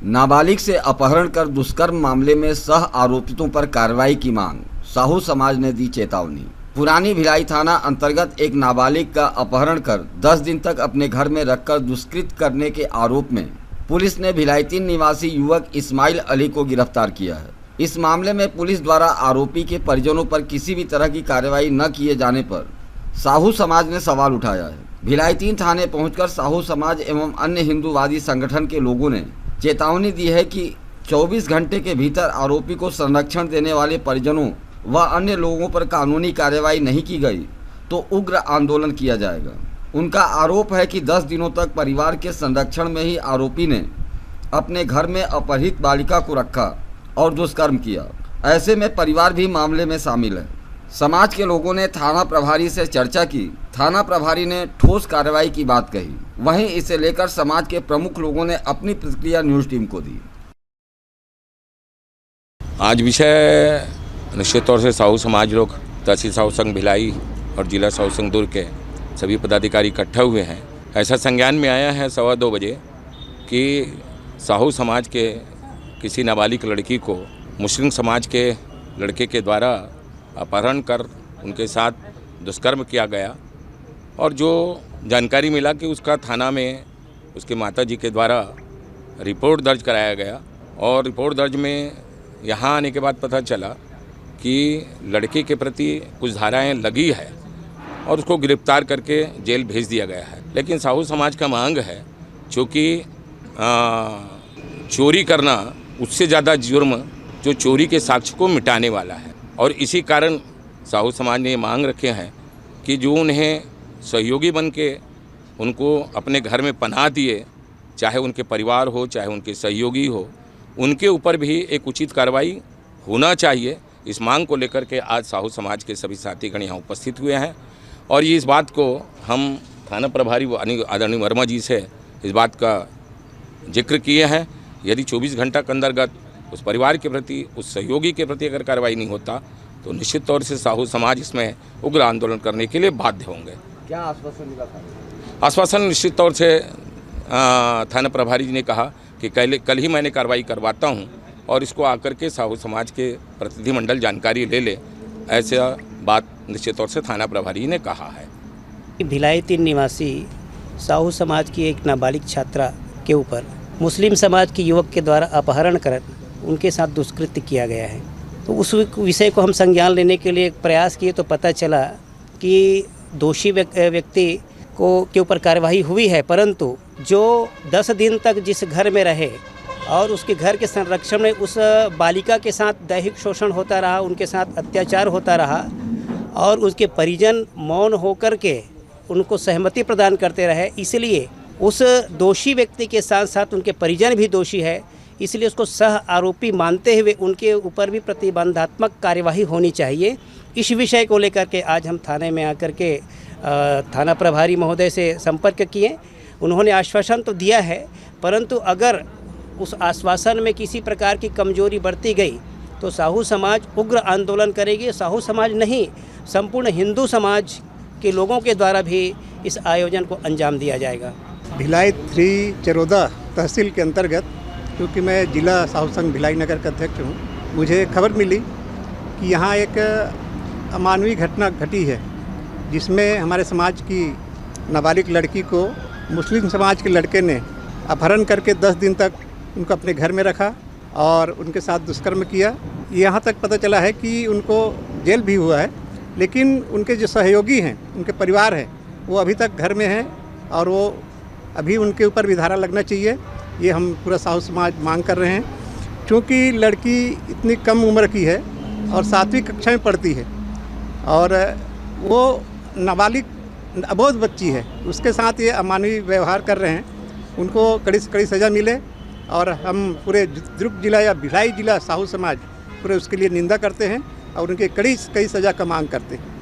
नाबालिग से अपहरण कर दुष्कर्म मामले में सह आरोपितों पर कार्रवाई की मांग, साहू समाज ने दी चेतावनी। पुरानी भिलाई थाना अंतर्गत एक नाबालिग का अपहरण कर 10 दिन तक अपने घर में रखकर दुष्कृत करने के आरोप में पुलिस ने भिलाई 3 निवासी युवक इस्माइल अली को गिरफ्तार किया है। इस मामले में पुलिस द्वारा आरोपी के परिजनों पर किसी भी तरह की कार्रवाई न किए जाने पर साहू समाज ने सवाल उठाया है। भिलाई 3 थाने पहुंचकर साहू समाज एवं अन्य हिंदूवादी संगठन के लोगों ने चेतावनी दी है कि 24 घंटे के भीतर आरोपी को संरक्षण देने वाले परिजनों व अन्य लोगों पर कानूनी कार्रवाई नहीं की गई तो उग्र आंदोलन किया जाएगा। उनका आरोप है कि 10 दिनों तक परिवार के संरक्षण में ही आरोपी ने अपने घर में अपहृत बालिका को रखा और दुष्कर्म किया। ऐसे में परिवार भी मामले में शामिल है। समाज के लोगों ने थाना प्रभारी से चर्चा की। थाना प्रभारी ने ठोस कार्रवाई की बात कही। वहीं इसे लेकर समाज के प्रमुख लोगों ने अपनी प्रतिक्रिया न्यूज़ टीम को दी। आज विषय निश्चित तौर से साहू समाज लोग, तहसील साहू संघ भिलाई और जिला साहू संघ दुर्ग के सभी पदाधिकारी इकट्ठा हुए हैं। ऐसा संज्ञान में आया है 2:15 बजे कि साहू समाज के किसी नाबालिग लड़की को मुस्लिम समाज के लड़के के द्वारा अपहरण कर उनके साथ दुष्कर्म किया गया और जो जानकारी मिला कि उसका थाना में उसके माताजी के द्वारा रिपोर्ट दर्ज कराया गया और रिपोर्ट दर्ज में यहाँ आने के बाद पता चला कि लड़के के प्रति कुछ धाराएं लगी है और उसको गिरफ्तार करके जेल भेज दिया गया है। लेकिन साहू समाज का मांग है, चूँकि चोरी करना उससे ज़्यादा जुर्म जो चोरी के साक्ष्य को मिटाने वाला है और इसी कारण साहू समाज ने मांग रखे हैं कि जो उन्हें सहयोगी बन के उनको अपने घर में पनाह दिए, चाहे उनके परिवार हो चाहे उनके सहयोगी हो, उनके ऊपर भी एक उचित कार्रवाई होना चाहिए। इस मांग को लेकर के आज साहू समाज के सभी साथीगण यहाँ उपस्थित हुए हैं और ये इस बात को हम थाना प्रभारी आदरणीय वर्मा जी से इस बात का जिक्र किए हैं। यदि 24 घंटा के अंतर्गत उस परिवार के प्रति, उस सहयोगी के प्रति अगर कार्रवाई नहीं होता तो निश्चित तौर से साहू समाज इसमें उग्र आंदोलन करने के लिए बाध्य होंगे। क्या आश्वासन मिला था? आश्वासन निश्चित तौर से थाना प्रभारी जी ने कहा कि कल ही मैंने कार्रवाई करवाता हूं और इसको आकर के साहू समाज के प्रतिनिधिमंडल जानकारी ले ले, ऐसा बात निश्चित तौर से थाना प्रभारी ने कहा है। भिलाई 3 निवासी साहू समाज की एक नाबालिग छात्रा के ऊपर मुस्लिम समाज के युवक के द्वारा अपहरण कर उनके साथ दुष्कृत्य किया गया है। तो उस विषय को हम संज्ञान लेने के लिए प्रयास किए तो पता चला कि दोषी व्यक्ति के ऊपर कार्रवाई हुई है, परंतु जो 10 दिन तक जिस घर में रहे और उसके घर के संरक्षण में उस बालिका के साथ दैहिक शोषण होता रहा, उनके साथ अत्याचार होता रहा और उसके परिजन मौन होकर के उनको सहमति प्रदान करते रहे, इसलिए उस दोषी व्यक्ति के साथ साथ उनके परिजन भी दोषी है, इसलिए उसको सह आरोपी मानते हुए उनके ऊपर भी प्रतिबंधात्मक कार्यवाही होनी चाहिए। इस विषय को लेकर के आज हम थाने में आकर के थाना प्रभारी महोदय से संपर्क किए। उन्होंने आश्वासन तो दिया है, परंतु अगर उस आश्वासन में किसी प्रकार की कमजोरी बरती गई तो साहू समाज उग्र आंदोलन करेगी। साहू समाज नहीं, संपूर्ण हिंदू समाज के लोगों के द्वारा भी इस आयोजन को अंजाम दिया जाएगा। भिलाई 3 चरोदा तहसील के अंतर्गत, क्योंकि मैं जिला साहू संघ भिलाई नगर का अध्यक्ष हूँ, मुझे खबर मिली कि यहाँ एक अमानवीय घटना घटी है जिसमें हमारे समाज की नाबालिग लड़की को मुस्लिम समाज के लड़के ने अपहरण करके 10 दिन तक उनको अपने घर में रखा और उनके साथ दुष्कर्म किया। यहाँ तक पता चला है कि उनको जेल भी हुआ है, लेकिन उनके जो सहयोगी हैं, उनके परिवार हैं, वो अभी तक घर में हैं और वो अभी उनके ऊपर भी धारा लगना चाहिए। ये हम पूरा साहू समाज मांग कर रहे हैं, क्योंकि लड़की इतनी कम उम्र की है और 7वीं कक्षा में पढ़ती है और वो नाबालिग अबोध बच्ची है, उसके साथ ये अमानवीय व्यवहार कर रहे हैं। उनको कड़ी से कड़ी सज़ा मिले और हम पूरे दुर्ग जिला या भिलाई जिला साहू समाज पूरे उसके लिए निंदा करते हैं और उनके कड़ी सज़ा का मांग करते हैं।